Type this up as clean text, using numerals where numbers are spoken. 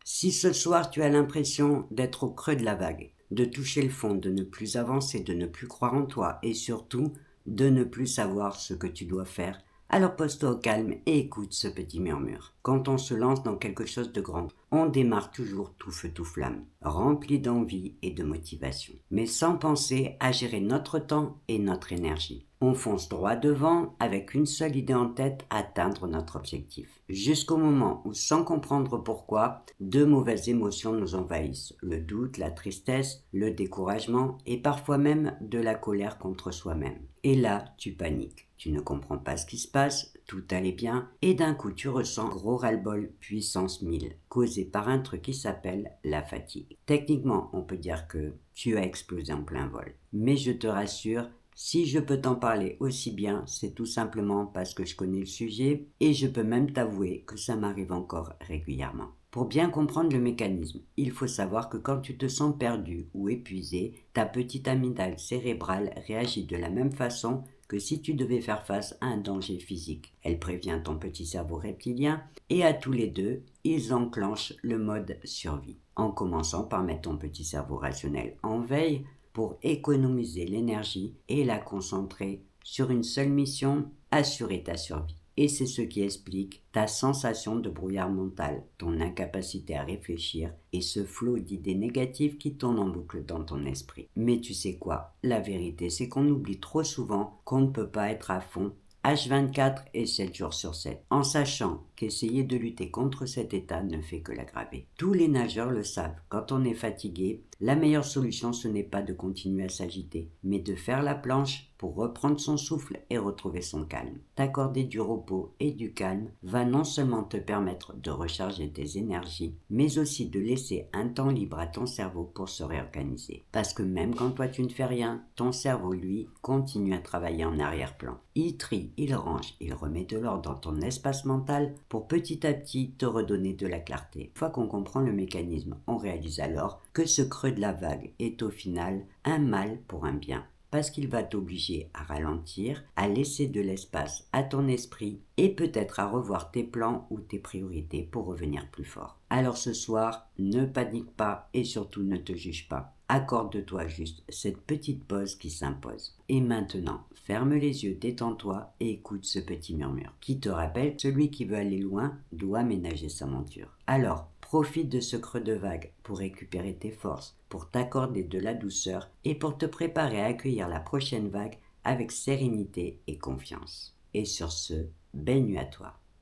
Si ce soir tu as l'impression d'être au creux de la vague, de toucher le fond, de ne plus avancer, de ne plus croire en toi et surtout de ne plus savoir ce que tu dois faire, alors pose-toi au calme et écoute ce petit murmure. Quand on se lance dans quelque chose de grand, on démarre toujours tout feu tout flamme, rempli d'envie et de motivation, mais sans penser à gérer notre temps et notre énergie. On fonce droit devant avec une seule idée en tête, atteindre notre objectif. Jusqu'au moment où, sans comprendre pourquoi, deux mauvaises émotions nous envahissent. Le doute, la tristesse, le découragement et parfois même de la colère contre soi-même. Et là, tu paniques. Tu ne comprends pas ce qui se passe, tout allait bien, et d'un coup tu ressens gros ras-le-bol puissance 1000, causé par un truc qui s'appelle la fatigue. Techniquement, on peut dire que tu as explosé en plein vol. Mais je te rassure, si je peux t'en parler aussi bien, c'est tout simplement parce que je connais le sujet et je peux même t'avouer que ça m'arrive encore régulièrement. Pour bien comprendre le mécanisme, il faut savoir que quand tu te sens perdu ou épuisé, ta petite amygdale cérébrale réagit de la même façon que si tu devais faire face à un danger physique. Elle prévient ton petit cerveau reptilien et à tous les deux, ils enclenchent le mode survie. En commençant par mettre ton petit cerveau rationnel en veille pour économiser l'énergie et la concentrer sur une seule mission, assurer ta survie. Et c'est ce qui explique ta sensation de brouillard mental, ton incapacité à réfléchir et ce flot d'idées négatives qui tournent en boucle dans ton esprit. Mais tu sais quoi? La vérité, c'est qu'on oublie trop souvent qu'on ne peut pas être à fond H24 et 7 jours sur 7, en sachant qu'essayer de lutter contre cet état ne fait que l'aggraver. Tous les nageurs le savent, quand on est fatigué, la meilleure solution ce n'est pas de continuer à s'agiter, mais de faire la planche pour reprendre son souffle et retrouver son calme. T'accorder du repos et du calme va non seulement te permettre de recharger tes énergies, mais aussi de laisser un temps libre à ton cerveau pour se réorganiser. Parce que même quand toi tu ne fais rien, ton cerveau lui continue à travailler en arrière-plan. Il trie, il range, il remet de l'ordre dans ton espace mental pour petit à petit te redonner de la clarté. Une fois qu'on comprend le mécanisme, on réalise alors que ce creux de la vague est au final un mal pour un bien. Parce qu'il va t'obliger à ralentir, à laisser de l'espace à ton esprit et peut-être à revoir tes plans ou tes priorités pour revenir plus fort. Alors ce soir, ne panique pas et surtout ne te juge pas. Accorde-toi juste cette petite pause qui s'impose. Et maintenant, ferme les yeux, détends-toi et écoute ce petit murmure qui te rappelle que celui qui veut aller loin doit ménager sa monture. Alors, profite de ce creux de vague pour récupérer tes forces, pour t'accorder de la douceur et pour te préparer à accueillir la prochaine vague avec sérénité et confiance. Et sur ce, belle nuit à toi.